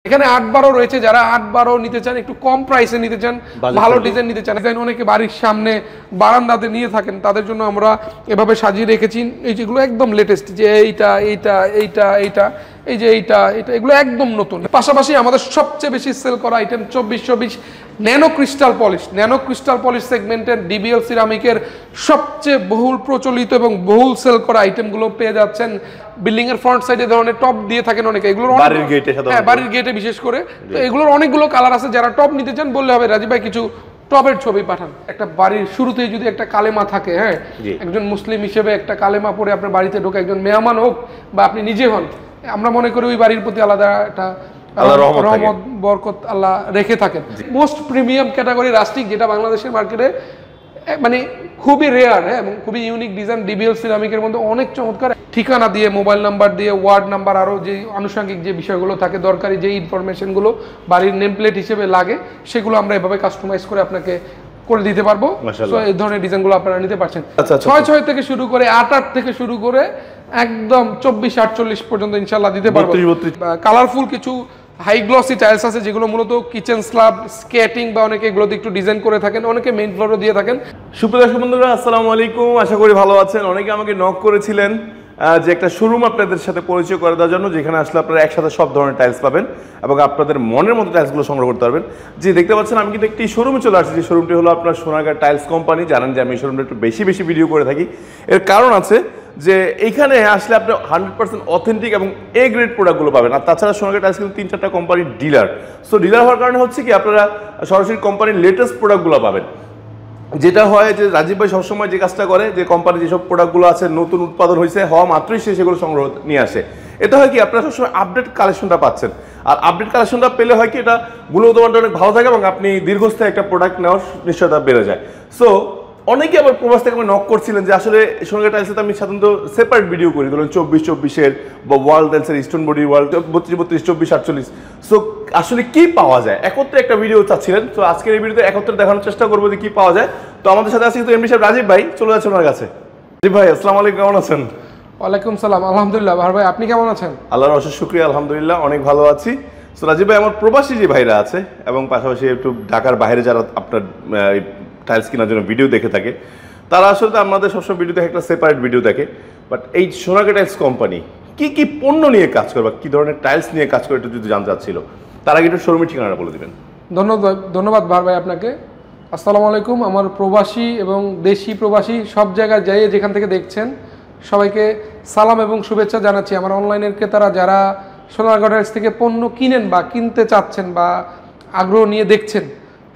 এখানে 8-12 রয়েছে, যারা 8-12 নিতে চান, একটু কম প্রাইসে নিতে চান, ভালো ডিজাইন নিতে চান, ডিজাইন অনেকে বাড়ির সামনে বারান্দাতে নিয়ে থাকেন, তাদের জন্য আমরা এভাবে সাজিয়ে রেখেছি। এই যেগুলো একদম লেটেস্ট, যে এইটা এইটা এইটা এইটা এই যে এইটা এটা এগুলো একদম নতুন। পাশাপাশি আমাদের সবচেয়ে বেশি সেল করা আইটেম 2424 ন্যানো ক্রিস্টাল পলিশ সেগমেন্টের ডিবিএল সিরামিকের সবচেয়ে বহুল প্রচলিত এবং বহুল সেল করা আইটেমগুলো পেয়ে যাচ্ছেন। বিল্ডিং এর ফ্রন্ট সাইডে ধরনের টপ দিয়ে থাকেন অনেকে, এগুলোর বাড়ির গেটে, হ্যাঁ বাড়ির গেটে বিশেষ করে। তো এগুলোর অনেকগুলো কালার আছে, যারা টপ নিতে চান বললে হবে রাজীব ভাই কিছু টপের ছবি পাঠান। একটা বাড়ির শুরুতেই যদি একটা কালেমা থাকে, হ্যাঁ একজন মুসলিম হিসেবে একটা কালেমা পড়ে আপনার বাড়িতে ঢোকে, একজন মেহমান হোক বা আপনি নিজে হন, আমরা মনে করি ওই বাড়ির প্রতি আলাদা একটা রহমত বরকত আল্লাহ রেখে থাকেন। মোস্ট প্রিমিয়াম ক্যাটাগরি রাস্টিক, যেটা বাংলাদেশের মার্কেটে মানে খুবই রেয়ার, হ্যাঁ এবং খুবই ইউনিক ডিজাইন। ডিবিএল সিরামিকের মধ্যে অনেক চমৎকার ঠিকানা দিয়ে, মোবাইল নাম্বার দিয়ে, ওয়ার্ড নাম্বার, আরও যে আনুষঙ্গিক যে বিষয়গুলো থাকে, দরকারি যে ইনফরমেশনগুলো বাড়ির নেম প্লেট হিসেবে লাগে, সেগুলো আমরা এভাবে কাস্টমাইজ করে আপনাকে করে দিতে পারবো। সো এই ধরনের ডিজাইনগুলো আপনারা নিতে পারছেন। 6-6 থেকে শুরু করে 8-8 থেকে শুরু করে একদম 24-48 পর্যন্ত ইনশাল্লাহ দিতে পারবো। কালারফুল কিছু হাই গ্লসি টাইলস আছে, যেগুলো মূলত কিচেন স্ল্যাব, স্কেটিং বা অনেকে এগুলোতে একটু ডিজাইন করে থাকেন, অনেকে মেইন ফ্লোরও দিয়ে থাকেন। সুপ্রিয় দর্শক বন্ধুরা, আসসালামু আলাইকুম, আশা করি ভালো আছেন। অনেকে আমাকে নক করেছিলেন যে একটা শোরুম আপনাদের সাথে পরিচয় করে দেওয়ার জন্য, যেখানে আসলে আপনারা একসাথে সব ধরনের টাইলস পাবেন এবং আপনাদের মনের মতো টাইলসগুলো সংগ্রহ করতে পারবেন। যে দেখতে পাচ্ছেন, আমি কিন্তু একটি শোরুমে চলে আসছি, যে শোরুমটি হলো আপনার সোনারগাঁ টাইলস কোম্পানি। জানেন যে আমি এই শোরুমটা একটু বেশি ভিডিও করে থাকি। এর কারণ আছে যে এইখানে আসলে আপনি 100% অথেন্টিক এবং এ গ্রেড প্রোডাক্টগুলো পাবেন। আর তাছাড়া সোনারগাঁ টাইলস কিন্তু 3-4টা কোম্পানির ডিলার। সো ডিলার হওয়ার কারণে হচ্ছে কি, আপনারা সরাসরি কোম্পানির লেটেস্ট প্রোডাক্টগুলো পাবেন। যেটা হয় যে রাজীব ভাই সবসময় যে কাজটা করে, যে কোম্পানি যেসব প্রোডাক্টগুলো আছে নতুন উৎপাদন হয়েছে, হওয়া মাত্রই সে সেগুলো সংগ্রহ নিয়ে আসে। এটা হয় কি, আপনারা সবসময় আপডেট কালেকশনটা পাচ্ছেন। আর আপডেট কালেকশনটা পেলে হয় কি, এটা গুণগত অনেক ভালো থাকে এবং আপনি দীর্ঘস্থায়ী একটা প্রোডাক্ট নেওয়ার নিশ্চয়তা বেড়ে যায়। সো অনেকে আবার প্রবাস থেকে নক করছিলেন যে আসলে সোনারগাঁ টাইলসে আমি সাধারণত সেপারেট ভিডিও করি, ধরুন 24-24-এর বা ওয়াল টাইলসের, স্টোন বডি ওয়াল 32-32, 24-48। সো আসলে কি পাওয়া যায়, একত্রে একটা ভিডিও চাচ্ছিলেন। তো আজকের এই ভিডিওতে একত্রে দেখানোর চেষ্টা করবো যে কি পাওয়া যায়। তো আমাদের সাথে আছে কিন্তু এমডি সাহেব রাজীব ভাই, চলে যাচ্ছে ওনার কাছে। রাজীব ভাই, আসসালামু আলাইকুম, কেমন আছেন? ওয়ালাইকুম সালাম, আলহামদুলিল্লাহ। ভাই আপনি কেমন আছেন? আল্লাহর অশেষ শুকরিয়া, আলহামদুলিল্লাহ অনেক ভালো আছি। তো রাজীব ভাই, আমার প্রবাসী যে ভাইরা আছে এবং পাশাপাশি একটু ঢাকার বাইরে যারা আপনার টাইলস কেনার জন্য ভিডিও দেখে থাকে, তারা আসলে আমাদের সবসময় ভিডিও দেখে একটা সেপারেট ভিডিও দেখে। বাট এই সোনারগাঁ টাইলস কোম্পানি কি কি পণ্য নিয়ে কাজ করে বা কি ধরনের টাইলস নিয়ে কাজ করে, একটু যদি জানতে চাচ্ছিল, তার আগে একটু শোরুমের ঠিকানাটা বলে দিবেন। ধন্যবাদ ভাই আপনাকে। আসসালামু আলাইকুম। আমার প্রবাসী এবং দেশি প্রবাসী সব জায়গায় যাই, যেখান থেকে দেখছেন সবাইকে সালাম এবং শুভেচ্ছা জানাচ্ছি। আমার অনলাইনের ক্রেতারা যারা সোনারগাঁ টাইলস থেকে পণ্য কিনেন বা কিনতে চাচ্ছেন বা আগ্রহ নিয়ে দেখছেন,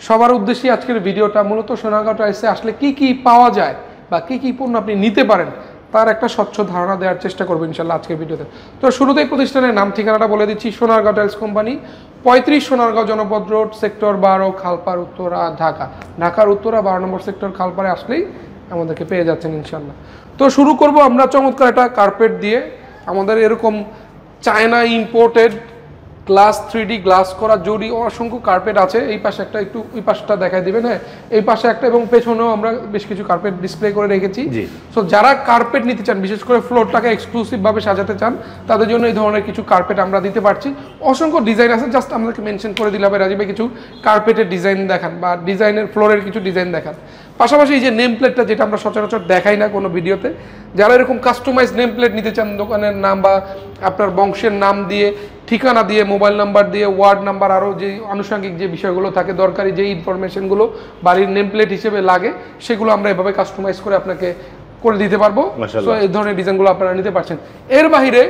সবার উদ্দেশ্যে আজকের ভিডিওটা। মূলত সোনারগাঁ টাইলসে আসলে কি কি পাওয়া যায় বা কি কি পণ্য আপনি নিতে পারেন, তার একটা স্বচ্ছ ধারণা দেওয়ার চেষ্টা করবো ইনশাল্লাহ আজকের ভিডিওতে। তো শুরুতেই প্রতিষ্ঠানের নাম ঠিকানাটা বলে দিচ্ছি। সোনারগাঁ টাইলস কোম্পানি, 35 সোনারগাঁও জনপদ রোড, সেক্টর 12, খালপাড়, উত্তরা, ঢাকা। ঢাকার উত্তরা 12 নম্বর সেক্টর খালপাড়ে আসলেই আমাদেরকে পেয়ে যাচ্ছেন ইনশাল্লাহ। তো শুরু করব আমরা চমৎকার একটা কার্পেট দিয়ে। আমাদের এরকম China imported glass 3D glass করা জরি অসংখ্য কার্পেট আছে। এই পাশে একটা, একটু ওই পাশটা দেখাই দিবেন। হ্যাঁ, এই পাশে একটা এবং পেছনেও আমরা বেশ কিছু কার্পেট ডিসপ্লে করে রেখেছি। সো যারা কার্পেট নিতে চান, বিশেষ করে ফ্লোরটাকে এক্সক্লুসিভভাবে সাজাতে চান, তাদের জন্য এই ধরনের কিছু কার্পেট আমরা দিতে পারছি। অসংখ্য ডিজাইন আছে, জাস্ট আমাদেরকে মেনশন করে দিলে হবে রাজীব ভাই কিছু কার্পেটের ডিজাইন দেখান বা ডিজাইনের ফ্লোরের কিছু ডিজাইন দেখান। পাশাপাশি এই যে নেম প্লেটটা, যেটা আমরা সচরাচর দেখাই না কোনো ভিডিওতে, যারা এরকম কাস্টমাইজ নেম প্লেট নিতে চান, দোকানের নাম বা আপনার বংশের নাম দিয়ে, ঠিকানা দিয়ে, মোবাইল নাম্বার দিয়ে, ওয়ার্ড নাম্বার, আরও যে আনুষঙ্গিক যে বিষয়গুলো থাকে, দরকারি যে ইনফরমেশনগুলো বাড়ির নেম প্লেট হিসেবে লাগে, সেগুলো আমরা এভাবে কাস্টমাইজ করে আপনাকে করে দিতে পারবো। সো এই ধরনের ডিজাইনগুলো আপনারা নিতে পারছেন। এর বাইরে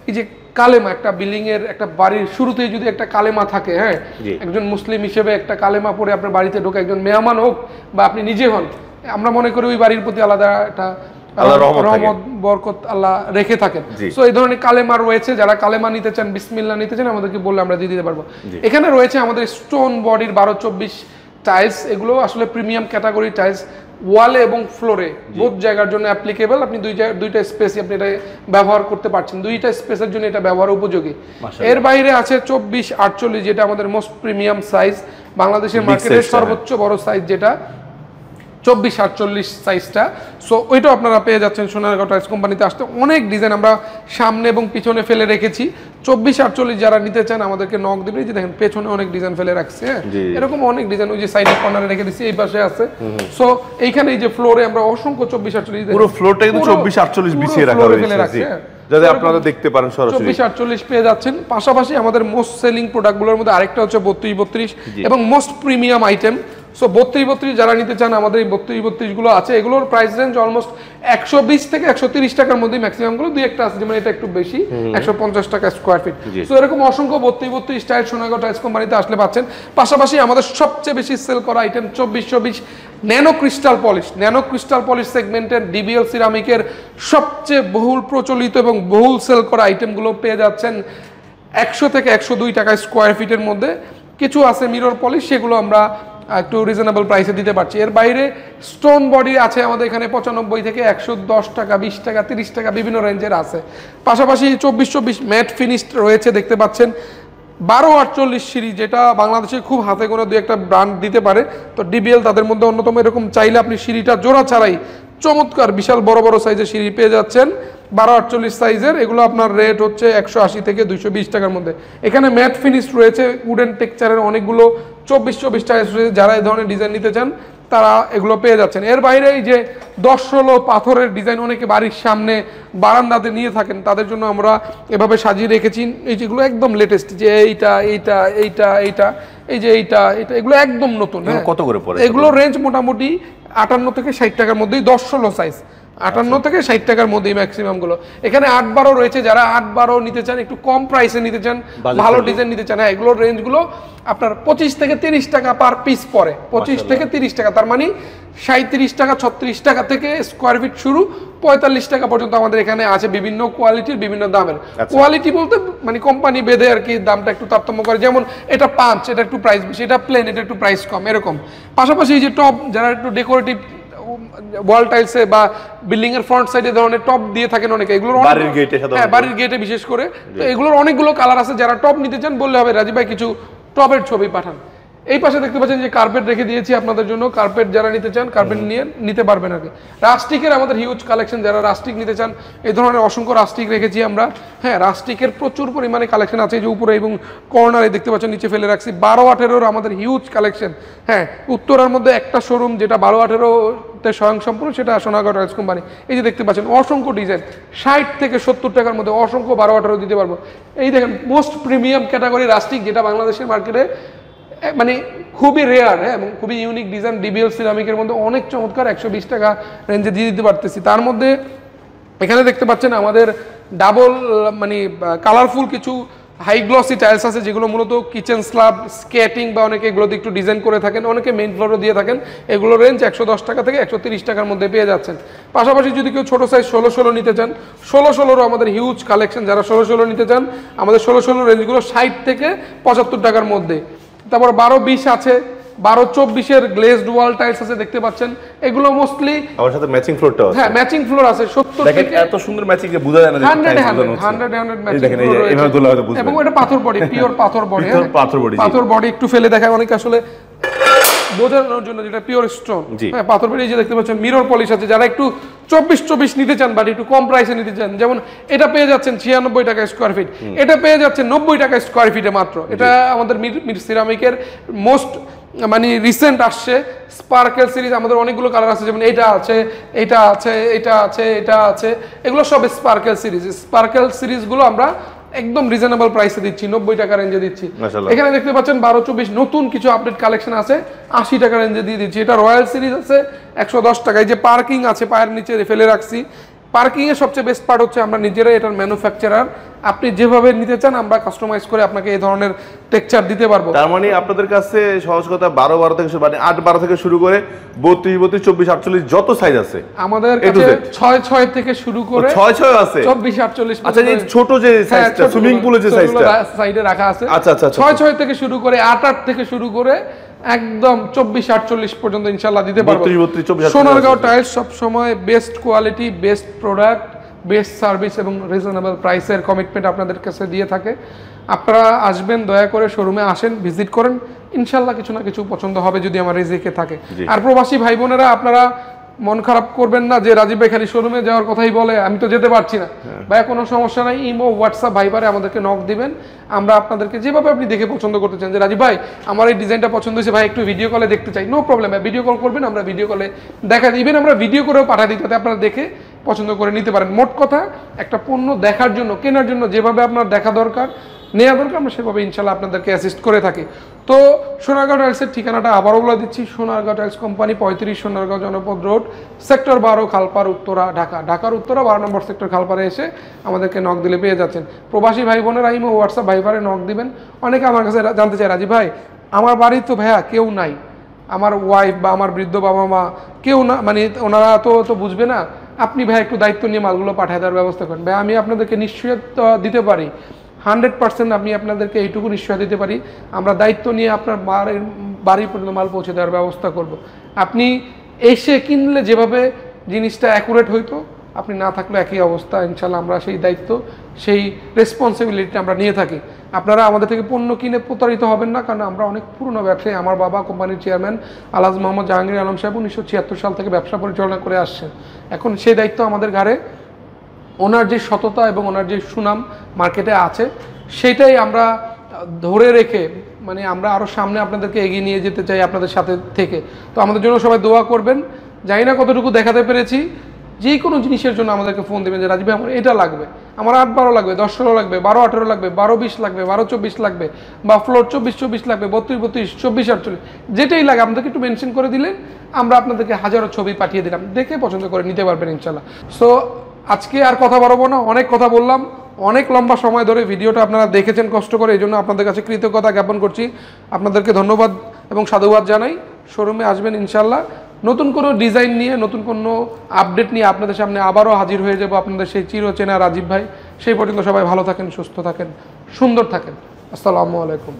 এই যে কালেমা, একটা বিল্ডিং এর একটা বাড়ির শুরুতেই যদি একটা কালেমা থাকে, হ্যাঁ একজন মুসলিম হিসেবে একটা কালেমা পড়ে আপনার বাড়িতে ঢোকে, একজন মেহমান হোক বা আপনি নিজে হন, আমরা মনে করি ওই বাড়ির প্রতি আলাদা একটা রহমত বরকত আল্লাহ রেখে থাকেন। সো এই ধরনের কালেমা রয়েছে, যারা কালেমা নিতে চান, বিসমিল্লাহ নিতে চান, আমাদেরকে বললে আমরা দিয়ে দিতে পারবো। এখানে রয়েছে আমাদের স্টোন বডির 12-24 টাইলস। এগুলো আসলে প্রিমিয়াম ক্যাটাগরি টাইলস, ওয়ালে এবং ফ্লোরে বোথ জায়গার জন্য অ্যাপ্লিকেবল। আপনি দুইটা স্পেসই আপনি এটা ব্যবহার করতে পারছেন, দুইটা স্পেসের জন্য এটা ব্যবহার উপযোগী। এর বাইরে আছে 24-48, যেটা আমাদের মোস্ট প্রিমিয়াম সাইজ, বাংলাদেশের মার্কেটের সর্বোচ্চ বড় সাইজ, যেটা 24-48 সাইজটা। সো ওইটাও আপনারা পেয়ে যাচ্ছেন সোনারগাঁও টাইলস কোম্পানিতে আসতে। অনেক ডিজাইন আমরা সামনে এবং পিছনে ফেলে রেখেছি। 24-48 যারা নিতে চান আমাদেরকে নক দিবে। যে দেখেন পেছনে অনেক ডিজাইন ফেলে রাখছে, হ্যাঁ এরকম অনেক ডিজাইন ওই যে সাইডে কর্নারে রেখে দিচ্ছি, এই পাশে আছে। সো এইখানে এই যে ফ্লোরে আমরা অসংখ্য 24-48 পুরো ফ্লোরটা কিন্তু 24-48 বিছিয়ে রাখা হয়েছে, যাতে আপনারা দেখতে পারেন সরাসরি। 24-48 পেয়ে যাচ্ছেন। পাশাপাশি আমাদের মোস্ট সেলিং প্রোডাক্টগুলোর মধ্যে আরেকটা হচ্ছে 32-32 এবং মোস্ট প্রিমিয়াম আইটেম। সো 32-32 যারা নিতে চান আমাদের এই 32-32 গুলো আছে। এগুলোর প্রাইস রেঞ্জ অলমোস্ট 120 থেকে 130 টাকার মধ্যে ম্যাক্সিমাম গুলো, দুই একটা আছে যেমন এটা একটু বেশি 150 টাকা স্কোয়ার ফিট। সো এরকম অসংখ্য 32-32 টাইল সোনারগাঁও টাইলস কোম্পানিতে আসলে পাচ্ছেন। পাশাপাশি আমাদের সবচেয়ে বেশি সেল করা item 24-24 nano crystal polish. Nano crystal polish সেগমেন্টের ডিবিএল সিরামিকের সবচেয়ে বহুল প্রচলিত এবং বহুল সেল করা আইটেমগুলো পেয়ে যাচ্ছেন 100 থেকে 102 টাকা স্কোয়ার ফিটের মধ্যে। কিছু আছে মিরর পলিশ, সেগুলো আমরা একটু রিজনেবল প্রাইসে দিতে পারছি। এর বাইরে স্টোন বডি আছে আমাদের এখানে 95 থেকে 110 টাকা, 20 টাকা, 30 টাকা বিভিন্ন রেঞ্জের আছে। পাশাপাশি 24-24 ম্যাট ফিনিশড রয়েছে, দেখতে পাচ্ছেন 12-48 সিরিজ, যেটা বাংলাদেশে খুব হাতে গোনা দুই একটা ব্র্যান্ড দিতে পারে। তো ডিবিএল তাদের মধ্যে অন্যতম। এরকম চাইলে আপনি সিঁড়িটা জোড়া ছাড়াই চমৎকার বিশাল বড় বড় সাইজের সিঁড়ি পেয়ে যাচ্ছেন 12-48 সাইজের। এগুলো আপনার রেট হচ্ছে 180 থেকে 220 টাকার মধ্যে। এখানে ম্যাট ফিনিশ রয়েছে, উডেন টেক্সচারের অনেকগুলো 24-24 টাইলস রয়েছে। যারা এই ধরনের ডিজাইন নিতে চান তারা এগুলো পেয়ে যাচ্ছেন। এর বাইরে এই যে 10-16 পাথরের ডিজাইন অনেকে বাড়ির সামনে বারান্দাতে নিয়ে থাকেন, তাদের জন্য আমরা এভাবে সাজিয়ে রেখেছি। এই যেগুলো একদম লেটেস্ট, যে এইটা এইটা এইটা এইটা এই যে এইটা এটা এগুলো একদম নতুন। কত করে পড়ে? এগুলো রেঞ্জ মোটামুটি 58 থেকে 60 টাকার মধ্যেই, 10-16 সাইজ 58 থেকে 60 টাকার মধ্যেই ম্যাক্সিমাম গুলো। এখানে 8-12 রয়েছে, যারা 8-12 নিতে চান, একটু কম প্রাইসে নিতে চান, ভালো ডিজাইন নিতে চান, হ্যাঁ এগুলোর রেঞ্জ গুলো আপনার 25 থেকে 30 টাকা পার পিস পড়ে। 25 থেকে 30 টাকা, তার মানে 37 টাকা 36 টাকা থেকে স্কোয়ার ফিট শুরু, 45 টাকা পর্যন্ত আমাদের এখানে আছে। বিভিন্ন কোয়ালিটির বিভিন্ন দামের। কোয়ালিটি বলতে মানে কোম্পানি বেঁধে আর কি দামটা একটু তারতম্য করে। যেমন এটা পাঁচ, এটা একটু প্রাইস বেশি, এটা প্লেন, এটা একটু প্রাইস কম, এরকম। পাশাপাশি এই যে টপ, যারা একটু ডেকোরেটিভ ওয়াল টাইলসে বা বিল্ডিং এর ফ্রন্ট সাইডে ধরনের টপ দিয়ে থাকেন অনেকে, এগুলোর বাড়ির গেটে, হ্যাঁ বাড়ির গেটে বিশেষ করে। তো এগুলোর অনেকগুলো কালার আছে। যারা টপ নিতে চান বললে হবে রাজীব ভাই কিছু টপের ছবি পাঠান। এই পাশে দেখতে পাচ্ছেন যে কার্পেট রেখে দিয়েছি আপনাদের জন্য। কার্পেট যারা নিতে চান কার্পেট নিয়ে নিতে পারবেন আর কি। রাস্টিকের আমাদের হিউজ কালেকশন, যারা রাস্টিক নিতে চান এই ধরনের অসংখ্য রাস্টিক রেখেছি আমরা। হ্যাঁ রাস্টিকের প্রচুর পরিমাণে কালেকশন আছে, যে উপরে এবং কর্নারে দেখতে পাচ্ছেন নিচে ফেলে রাখছি। 12-18 আমাদের হিউজ কালেকশন। হ্যাঁ উত্তরার মধ্যে একটা শোরুম যেটা 12-18 স্বয়ংসম্পূর্ণ, সেটা সোনারগাঁও টাইলস কোম্পানি। এই যে দেখতে পাচ্ছেন অসংখ্য ডিজাইন, 60 থেকে 70 টাকার মধ্যে অসংখ্য 12-18 দিতে পারবো। এই দেখেন মোস্ট প্রিমিয়াম ক্যাটাগরি রাস্টিক, যেটা বাংলাদেশের মার্কেটে মানে খুবই রেয়ার, হ্যাঁ এবং খুবই ইউনিক ডিজাইন। ডিবিএল সিরামিকের মধ্যে অনেক চমৎকার 120 টাকা রেঞ্জে দিয়ে দিতে পারতেছি। তার মধ্যে এখানে দেখতে পাচ্ছেন আমাদের ডাবল মানে কালারফুল কিছু হাই গ্লসি টাইলস আছে, যেগুলো মূলত কিচেন স্ল্যাব, স্কেটিং বা অনেকে এগুলোতে একটু ডিজাইন করে থাকেন, অনেকে মেইন ফ্লোরও দিয়ে থাকেন। এগুলো রেঞ্জ 110 টাকা থেকে 130 টাকার মধ্যে পেয়ে যাচ্ছেন। পাশাপাশি যদি কেউ ছোটো সাইজ 16-16 নিতে চান, 16-16রও আমাদের হিউজ কালেকশন। যারা 16-16 নিতে চান আমাদের 16-16 রেঞ্জগুলো 60 থেকে 75 টাকার মধ্যে। তারপর 12-20 আছে, 12-24 গ্লেজড ওয়াল টাইলস আছে, দেখতে পাচ্ছেন। এগুলো মোস্টলি আমার সাথে ম্যাচিং ফ্লোরটা আছে। হ্যাঁ ম্যাচিং ফ্লোর আছে 70 থেকে এত সুন্দর ম্যাচিং যে বোঝা যায় না, 100 ম্যাচিং দেখেন এইভাবে তোলা হয়তো বুঝবেন। এবং এটা পাথর বডি, পিওর পাথর বডি, পাথর বডি একটু ফেলে দেখায় অনেকে আসলে বোঝানোর জন্য, যেটা পিওর স্টোন। হ্যাঁ পাথর বডি। এই যে দেখতে পাচ্ছেন মিরর পলিশ আছে, যারা একটু 24-24 নিতে চান বাট একটু কম প্রাইসে নিতে চান, যেমন এটা পেয়ে যাচ্ছেন 96 টাকা স্কোয়ার ফিট, এটা পেয়ে যাচ্ছেন 90 টাকা স্কোয়ার ফিটে মাত্র। এটা আমাদের মির সিরামিকের মোস্ট মানে রিসেন্ট আসছে স্পার্কেল সিরিজ। আমাদের অনেকগুলো কালার আছে, যেমন এটা আছে, এটা আছে, এটা আছে, এটা আছে, এগুলো সব স্পার্কেল সিরিজ। স্পার্কেল সিরিজগুলো আমরা একদম রিজনেবল প্রাইসে দিচ্ছি, 90 টাকা রেঞ্জে দিচ্ছি। এখানে দেখতে পাচ্ছেন 12-24 নতুন কিছু আপডেট কালেকশন আছে, 80 টাকা রেঞ্জে দিয়ে দিচ্ছি। এটা রয়্যাল সিরিজ আছে 110 টাকা। এই যে পার্কিং আছে, পায়ের নিচে ফেলে রাখছি। পার্কিং এর সবচেয়ে বেস্ট পার্ট হচ্ছে আমরা নিজেরাই এটার ম্যানুফ্যাকচারার। আপনি যেভাবে নিতে চান আমরা কাস্টমাইজ করে আপনাকে এই ধরনের টেক্সচার দিতে পারবো। তার মানে আপনাদের কাছে সহজ কথা 12-12 থেকে শুরু, মানে 8-12 থেকে শুরু করে 32-32, 24-48 যত সাইজ আছে আমাদের কাছে। 6-6 থেকে শুরু করে 6-6 আছে, 24-48। আচ্ছা এই ছোট যে সাইজটা, সুইমিং পুলের যে সাইজটা সাইডে রাখা আছে, আচ্ছা আচ্ছা 6-6 থেকে শুরু করে 8-8 থেকে শুরু করে একদম 24-48 পর্যন্ত ইনশাআল্লাহ দিতে পারবো। সোনারগাঁও টাইলস সব সময় best quality, best product, best service এবং রিজনেবল প্রাইসের কমিটমেন্ট আপনাদের কাছে দিয়ে থাকে। আপনারা আসবেন, দয়া করে শোরুমে আসেন, ভিজিট করেন, ইনশাল্লাহ কিছু না কিছু পছন্দ হবে যদি আমার রিজিকে থাকে। আর প্রবাসী ভাই বোনেরা আপনারা মন খারাপ করবেন না যে রাজীব ভাই খালি শোরুমে যাওয়ার কথাই বলে, আমি তো যেতে পারছি না। ভাই কোনো সমস্যা নাই, ইমো হোয়াটসঅ্যাপ ভাইবারে আমাদেরকে নক দিবেন, আমরা আপনাদেরকে যেভাবে আপনি দেখে পছন্দ করতে চান, যে রাজীব ভাই আমার এই ডিজাইনটা পছন্দ হয়েছে ভাই, একটু ভিডিও কলে দেখতে চাই, নো প্রবলেম ভাই, ভিডিও কল করবেন, আমরা ভিডিও কলে দেখা দিবেন, আমরা ভিডিও করেও পাঠিয়ে দিই, তাতে আপনারা দেখে পছন্দ করে নিতে পারেন। মোট কথা একটা পণ্য দেখার জন্য, কেনার জন্য যেভাবে আপনার দেখা দরকার, নেওয়া দরকার, আমরা সেভাবে ইনশাল্লাহ আপনাদেরকে অ্যাসিস্ট করে থাকি। তো সোনারগাঁও টাইলসের ঠিকানাটা আবারও বলে দিচ্ছি, সোনারগাঁও টাইলস কোম্পানি, 35 সোনারগাঁও জনপদ রোড, সেক্টর 12, খালপাড়, উত্তরা, ঢাকা। ঢাকার উত্তরা 12 নম্বর সেক্টর খালপাড়ে এসে আমাদেরকে নক দিলে পেয়ে যাচ্ছেন। প্রবাসী ভাই বোনেরা ইমো হোয়াটসঅ্যাপ ভাইবারে নক দিবেন। অনেকে আমার কাছে জানতে চায়, রাজীব ভাই আমার বাড়ি তো ভাইয়া কেউ নাই, আমার ওয়াইফ বা আমার বৃদ্ধ বাবা মা কেউ না, মানে ওনারা তো বুঝবে না, আপনি ভাই একটু দায়িত্ব নিয়ে মালগুলো পাঠিয়ে দেওয়ার ব্যবস্থা করেন। ভাই আমি আপনাদেরকে নিশ্চয়তা দিতে পারি, 100% আমি আপনাদেরকে এইটুকু নিশ্চয় দিতে পারি, আমরা দায়িত্ব নিয়ে আপনার বাড়ি পর্যন্ত মাল পৌঁছে দেওয়ার ব্যবস্থা করব। আপনি এসে কিনলে যেভাবে জিনিসটা অ্যাকুরেট হইতো, আপনি না থাকলে একই অবস্থা। ইনশাল্লাহ আমরা সেই দায়িত্ব, সেই রেসপন্সিবিলিটি আমরা নিয়ে থাকি। আপনারা আমাদের থেকে পণ্য কিনে প্রতারিত হবেন না, কারণ আমরা অনেক পুরনো ব্যবসায়ী। আমার বাবা কোম্পানির চেয়ারম্যান আলহাজ মোহাম্মদ জাহাঙ্গীর আলম সাহেব 1976 সাল থেকে ব্যবসা পরিচালনা করে আসছেন। এখন সেই দায়িত্ব আমাদের ঘাড়ে। ওনার যে সততা এবং ওনার যে সুনাম মার্কেটে আছে, সেটাই আমরা ধরে রেখে, মানে আমরা আরও সামনে আপনাদেরকে এগিয়ে নিয়ে যেতে চাই আপনাদের সাথে থেকে। তো আমাদের জন্য সবাই দোয়া করবেন। জানি না কতটুকু দেখাতে পেরেছি। যে কোনো জিনিসের জন্য আমাদেরকে ফোন দেবেন যে রাজীব ভাই আমার এটা লাগবে, আমার 8-12 লাগবে, 10-16 লাগবে, 12-18 লাগবে, 12-20 লাগবে, 12-24 লাগবে, বা ফ্লোর 24-24 লাগবে, 32-32, 24-48, যেটাই লাগে আমাদেরকে একটু মেনশন করে দিলেন, আমরা আপনাদেরকে হাজারো ছবি পাঠিয়ে দিলাম, দেখে পছন্দ করে নিতে পারবেন ইনশাল্লাহ। সো আজকে আর কথা বাড়াবো না, অনেক কথা বললাম, অনেক লম্বা সময় ধরে ভিডিওটা আপনারা দেখেছেন কষ্ট করে, এই জন্য আপনাদের কাছে কৃতজ্ঞতা জ্ঞাপন করছি। আপনাদেরকে ধন্যবাদ এবং সাধুবাদ জানাই। শোরুমে আসবেন ইনশাল্লাহ, নতুন কোনো ডিজাইন নিয়ে, নতুন কোনো আপডেট নিয়ে আপনাদের সামনে আবারও হাজির হয়ে যাব, আপনাদের সেই চিরচেনা রাজীব ভাই। সেই পর্যন্ত সবাই ভালো থাকেন, সুস্থ থাকেন, সুন্দর থাকেন। আসসালামু আলাইকুম।